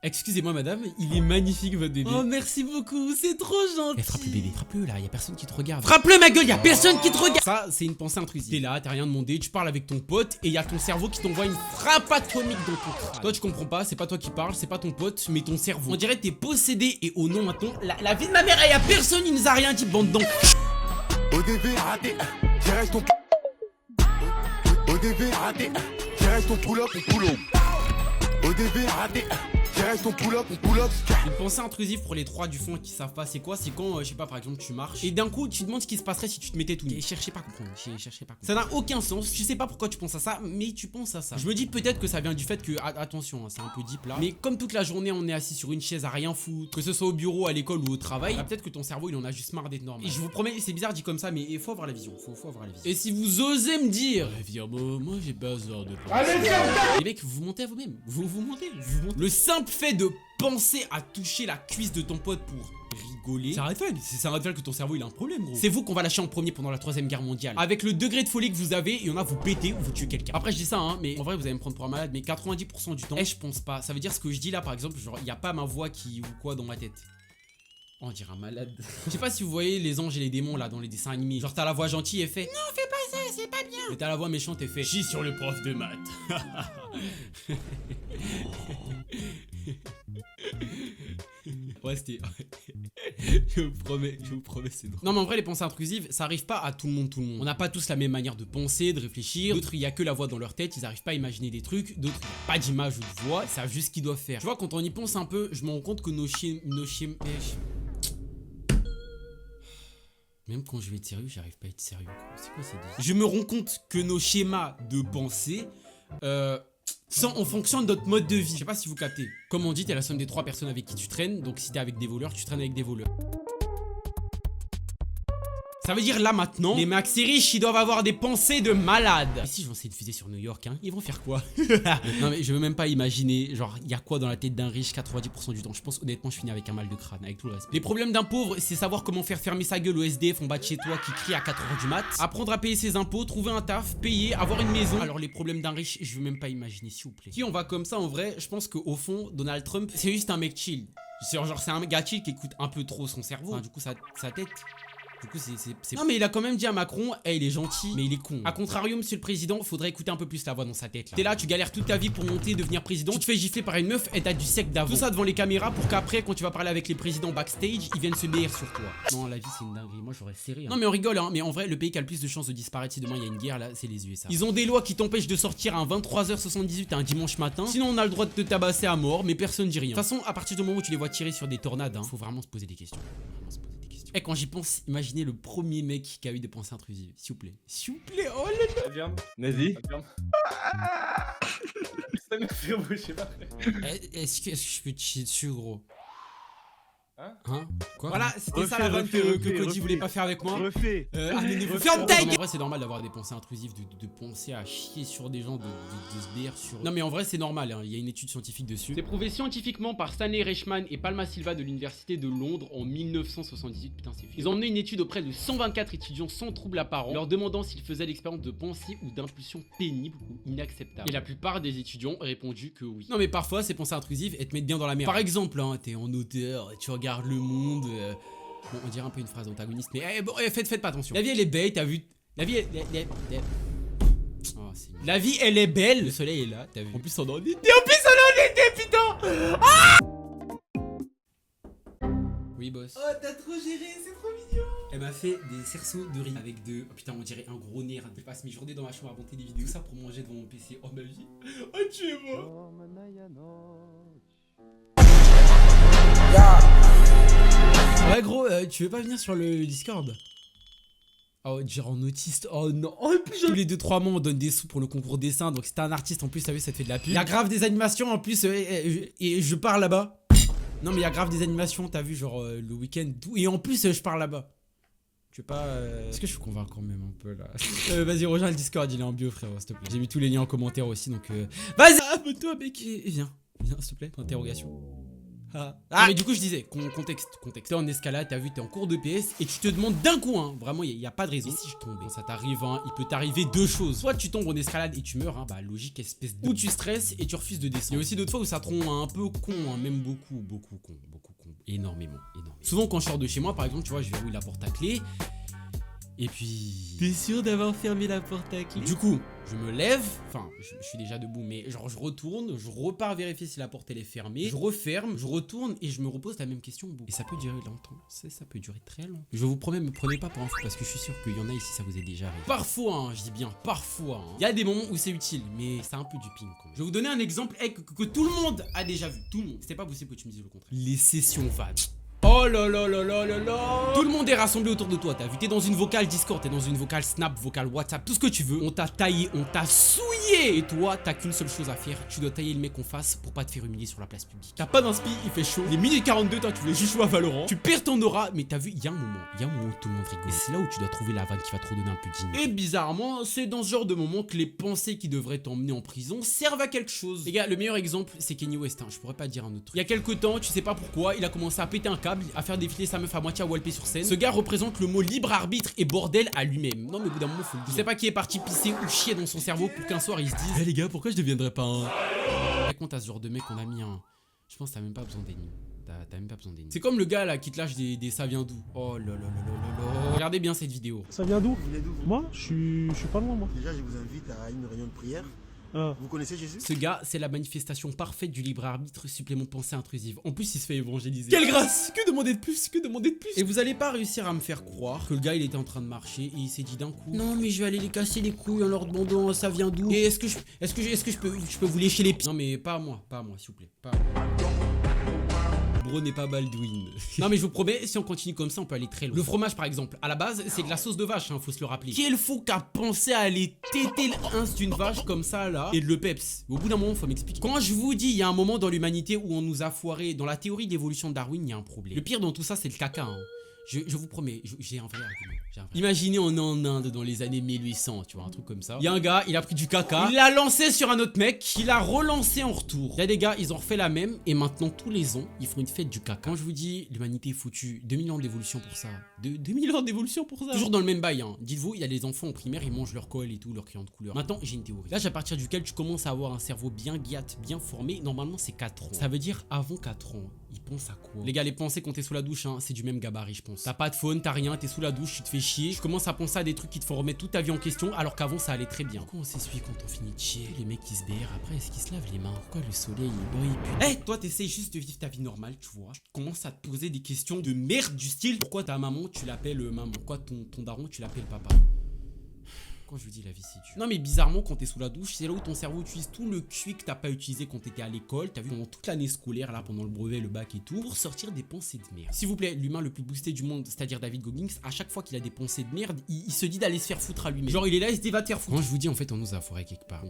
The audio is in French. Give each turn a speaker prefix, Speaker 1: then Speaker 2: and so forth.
Speaker 1: Excusez-moi madame, il est magnifique votre bébé. Oh merci beaucoup, c'est trop gentil. Frappe le bébé, frappe-le là, y'a personne qui te regarde. Frappe-le ma gueule, y'a personne qui te regarde. Ça c'est une pensée intrusive. T'es là, t'as rien demandé, tu parles avec ton pote et y'a ton cerveau qui t'envoie une frappe atomique dans ton crâne. Toi tu comprends pas, c'est pas toi qui parles, c'est pas ton pote, mais ton cerveau. On dirait que t'es possédé et au nom maintenant, la vie de ma mère, y'a personne, il nous a rien dit, bande d'enfants.
Speaker 2: ODV raté, direct ton ODV raté, direct ton pull-up, on pull-up. ODV raté, direct ton pull-up, on pull-up.
Speaker 1: Une pensée intrusive pour les trois du fond qui savent pas c'est quoi, c'est quand, je sais pas, par exemple tu marches et d'un coup tu te demandes ce qui se passerait si tu te mettais tout nu. Et cherchez pas à comprendre, cherchez pas à comprendre. Ça n'a aucun sens, je sais pas pourquoi tu penses à ça, mais tu penses à ça. Je me dis peut-être que ça vient du fait que, attention, hein, c'est un peu deep là, mais comme toute la journée on est assis sur une chaise à rien foutre, que ce soit au bureau, à l'école ou au travail, bah, peut-être que ton cerveau il en a juste marre d'être normal. Et je vous promets, c'est bizarre dit comme ça, mais il faut avoir la vision, faut avoir la vision. Et si vous osez me dire, moi j'ai besoin de les mecs, vous montez à vous-même, vous montez. Le simple fait de penser à toucher la cuisse de ton pote pour rigoler, c'est un red flag. C'est un red flag que ton cerveau il a un problème gros. C'est vous qu'on va lâcher en premier pendant la 3ème guerre mondiale. Avec le degré de folie que vous avez, il y en a vous pétez ou vous tuez quelqu'un. Après je dis ça hein, mais en vrai vous allez me prendre pour un malade, mais 90% du temps, je pense pas. Ça veut dire ce que je dis là par exemple, genre il y a pas ma voix qui ou quoi dans ma tête. Oh, on dirait un malade. Je sais pas si vous voyez les anges et les démons là dans les dessins animés. Genre t'as la voix gentille et fait non fais pas ça, c'est pas bien. Et t'as la voix méchante et fait chie sur le prof de maths. Ouais c'était... je vous promets c'est drôle. Non mais en vrai les pensées intrusives ça arrive pas à tout le monde. On n'a pas tous la même manière de penser, de réfléchir. D'autres il y a que la voix dans leur tête, ils arrivent pas à imaginer des trucs. D'autres pas d'image ou de voix, ils savent juste ce qu'ils doivent faire. Tu vois quand on y pense un peu, je me rends compte que nos même quand je vais être sérieux, j'arrive pas à être sérieux. C'est quoi ces deux? Je me rends compte que nos schémas de pensée on fonctionne de notre mode de vie. Je sais pas si vous captez. Comme on dit, t'es la somme des 3 personnes avec qui tu traînes. Donc si t'es avec des voleurs, tu traînes avec des voleurs. Ça veut dire là maintenant, les maxi riches ils doivent avoir des pensées de malade. Et si je lançais une fusée sur New York, hein, ils vont faire quoi? Non mais je veux même pas imaginer, genre il y a quoi dans la tête d'un riche 90% du temps. Je pense honnêtement je finis avec un mal de crâne, avec tout le respect. Les problèmes d'un pauvre, c'est savoir comment faire fermer sa gueule au SDF en bas de chez toi qui crie à 4h du mat. Apprendre à payer ses impôts, trouver un taf, payer, avoir une maison. Alors les problèmes d'un riche, je veux même pas imaginer s'il vous plaît. Si on va comme ça en vrai, je pense qu'au fond, Donald Trump, c'est juste un mec chill. Genre c'est un gars chill qui écoute un peu trop son cerveau. Enfin, du coup sa tête... Du coup c'est... Non mais il a quand même dit à Macron, hey, il est gentil, mais il est con. A contrario, monsieur le président, faudrait écouter un peu plus la voix dans sa tête là. T'es là, tu galères toute ta vie pour monter, devenir président. Tu te fais gifler par une meuf et t'as du sec d'avant. Tout ça devant les caméras pour qu'après, quand tu vas parler avec les présidents backstage, ils viennent se béir sur toi. Non, la vie c'est une dinguerie, moi j'aurais serré. Hein. Non mais on rigole hein, mais en vrai, le pays qui a le plus de chances de disparaître si demain il y a une guerre là, c'est les USA. Ils ont des lois qui t'empêchent de sortir à 23h78 un dimanche matin. Sinon on a le droit de te tabasser à mort, mais personne dit rien. De toute façon, à partir du moment où tu les vois tirer sur des tornades, hein, faut vraiment se poser des questions. Et quand j'y pense, imaginez le premier mec qui a eu des pensées intrusives. S'il vous plaît. S'il vous plaît. Oh là là.
Speaker 3: Vas-y.
Speaker 1: Est-ce que je peux te chier dessus, gros? Hein? Quoi? Voilà, c'était
Speaker 3: Refais,
Speaker 1: ça la vanne
Speaker 3: refais,
Speaker 1: que
Speaker 3: refais,
Speaker 1: Cody voulait pas faire avec moi.
Speaker 3: Refais.
Speaker 1: Ferme ta gueule. En vrai, c'est normal d'avoir des pensées intrusives, de penser à chier sur des gens, de se béir sur... Non mais en vrai, c'est normal, hein. Il y a une étude scientifique dessus. C'est prouvé scientifiquement par Stanley Reichman et Palma Silva de l'université de Londres en 1978. Putain, c'est fou. Ils ont mené une étude auprès de 124 étudiants sans troubles apparents, leur demandant s'ils faisaient l'expérience de pensée ou d'impulsion pénible ou inacceptable. Et la plupart des étudiants ont répondu que oui. Non mais parfois, ces pensées intrusives, elles te mettent bien dans la merde. Par exemple, hein, t'es en auteur, tu regardes Le Monde... Bon, on dirait un peu une phrase antagoniste, mais bon, faites pas attention. La vie elle est belle, t'as vu? La vie oh, la vie elle est belle. Le soleil est là, t'as vu? En plus on est en été. Putain. Ah oui boss. Oh t'as trop géré, c'est trop mignon. Elle m'a fait des cerceaux de riz avec de... Oh putain on dirait un gros nerf. Je passe mes journées dans ma chambre à monter des vidéos. Tout ça pour manger devant mon PC. Oh ma vie. Oh tu es mort. Ouais gros, tu veux pas venir sur le Discord? Oh, dire en autiste, oh non. Oh, tous les 2-3 mois on donne des sous pour le concours dessin. Donc si t'es un artiste en plus, ça te fait de la pub. Il y a grave des animations en plus et je pars là-bas. Non mais il y a grave des animations, t'as vu genre le week-end et en plus je pars là-bas. Tu veux pas... Est-ce que je suis convaincu quand même un peu là? Vas-y rejoins le Discord, il est en bio frérot s'il te plaît. J'ai mis tous les liens en commentaire aussi donc... Vas-y abonne-toi mec et viens s'il te plaît, interrogation. Mais du coup je disais, contexte. T'es en escalade, t'as vu, t'es en cours de PS et tu te demandes d'un coup, hein, vraiment il y a pas de raison. Et si je tombais, quand ça t'arrive, hein, il peut t'arriver deux choses. Soit tu tombes en escalade et tu meurs, hein, bah logique espèce de... Ou tu stresses et tu refuses de descendre. Il y a aussi d'autres fois où ça te rend un peu con, hein, même beaucoup con. Énormément. Souvent quand je sors de chez moi par exemple, tu vois, je verrouille la porte à clé. Et puis... T'es sûr d'avoir fermé la porte à clé? Du coup, je me lève, enfin, je suis déjà debout, mais genre je retourne, je repars vérifier si la porte elle est fermée, je referme, je retourne et je me repose la même question. Et ça peut durer longtemps, ça peut durer très longtemps. Je vous promets, me prenez pas pour un fou parce que je suis sûr qu'il y en a ici, ça vous est déjà arrivé. Parfois, hein, je dis bien parfois, il y a des moments où c'est utile, mais c'est un peu du ping quand même. Je vais vous donner un exemple que tout le monde a déjà vu, tout le monde. C'était pas possible que tu me dises le contraire. Les sessions VAD. Oh là là là là là là. Tout le monde est rassemblé autour de toi, t'as vu, t'es dans une vocale Discord, t'es dans une vocale Snap, vocale WhatsApp, tout ce que tu veux. On t'a taillé, on t'a souillé. Et toi, t'as qu'une seule chose à faire, tu dois tailler le mec en face pour pas te faire humilier sur la place publique. T'as pas d'inspi, il fait chaud. Il est minuit 42, toi tu voulais juste jouer à Valorant. Tu perds ton aura, mais t'as vu, il y a un moment où tout le monde rigole. Et c'est là où tu dois trouver la vanne qui va te redonner un peu de dignité. Et bizarrement, c'est dans ce genre de moment que les pensées qui devraient t'emmener en prison servent à quelque chose. Les gars, le meilleur exemple, c'est Kanye West, hein. Je pourrais pas dire un autre truc. Il y a quelques temps, tu sais pas pourquoi, il a commencé à péter un câble, à faire défiler sa meuf à moitié à walper sur scène. Ce gars représente le mot libre arbitre et bordel à lui-même. Non mais au bout d'un moment faut le dire. Je sais pas qui est parti pisser ou chier dans son cerveau pour qu'un soir il se dise hey les gars, pourquoi je deviendrais pas un... Quand t'as ce genre de mec on a mis un... Je pense que t'as même pas besoin d'ennemis. T'as même pas besoin d'ennemis. C'est comme le gars là qui te lâche des ça vient d'où. Oh là là là là là. Regardez bien cette vidéo.
Speaker 3: Ça vient d'où?
Speaker 4: Vous venez d'où?
Speaker 3: Moi je suis pas loin moi.
Speaker 4: Déjà je vous invite à une réunion de prière.
Speaker 3: Ah.
Speaker 4: Vous connaissez Jésus?
Speaker 1: Ce gars, c'est la manifestation parfaite du libre arbitre, supplément de pensée intrusive. En plus, il se fait évangéliser. Quelle grâce! Que demander de plus? Que demander de plus? Et vous allez pas réussir à me faire croire que le gars, il était en train de marcher et il s'est dit d'un coup non, mais je vais aller les casser les couilles en leur demandant ça vient d'où? Et est-ce que je peux vous lécher les pieds? Non, mais pas à moi, s'il vous plaît. Pas à moi. Bro n'est pas Baldwin. Non mais je vous promets, si on continue comme ça, on peut aller très loin. Le fromage par exemple, à la base, c'est de la sauce de vache, hein, faut se le rappeler. Quel fou qu'a pensé à aller téter l'ins d'une vache comme ça là et de le peps. Au bout d'un moment, faut m'expliquer. Quand je vous dis, il y a un moment dans l'humanité où on nous a foiré, dans la théorie d'évolution de Darwin, il y a un problème. Le pire dans tout ça, c'est le caca. Hein. Je vous promets, j'ai un vrai argument. Imaginez on est en Inde dans les années 1800, tu vois, un truc comme ça. Il y a un gars, il a pris du caca, il l'a lancé sur un autre mec, il l'a relancé en retour. Il y a des gars, ils ont refait la même et maintenant tous les ans, ils font une fête du caca. Quand je vous dis, l'humanité est foutue, 2000 ans d'évolution pour ça. 2000 ans d'évolution pour ça. Toujours dans le même bail, hein. Dites-vous, il y a les enfants en primaire, ils mangent leur colle et tout, leur crayon de couleur. Maintenant, j'ai une théorie. L'âge à partir duquel tu commences à avoir un cerveau bien guiate, bien formé, normalement c'est 4 ans. Ça veut dire avant 4 ans, ils pensent à quoi? Les gars, les pensées quand t'es sous la douche, hein, c'est du même gabarit, je pense. T'as pas de phone, t'as rien, t'es sous la douche, tu te fais chier. Je commence à penser à des trucs qui te font remettre toute ta vie en question, alors qu'avant ça allait très bien. Pourquoi on s'essuie quand on finit de chier? Les mecs qui se BR après, est-ce qu'ils se lavent les mains? Pourquoi le soleil il brille? Eh, toi t'essayes juste de vivre ta vie normale, tu vois. Tu commences à te poser des questions de merde du style pourquoi ta maman tu l'appelles maman? Pourquoi ton daron tu l'appelles papa? Quand je vous dis la vie c'est dur. Non mais bizarrement quand t'es sous la douche, c'est là où ton cerveau utilise tout le QI que t'as pas utilisé quand t'étais à l'école. T'as vu pendant toute l'année scolaire, là pendant le brevet, le bac et tout, pour sortir des pensées de merde. S'il vous plaît, l'humain le plus boosté du monde, c'est-à-dire David Goggins, à chaque fois qu'il a des pensées de merde, il se dit d'aller se faire foutre à lui-même. Genre il est là, il se dit va te faire foutre. Quand je vous dis en fait on nous a foiré quelque part.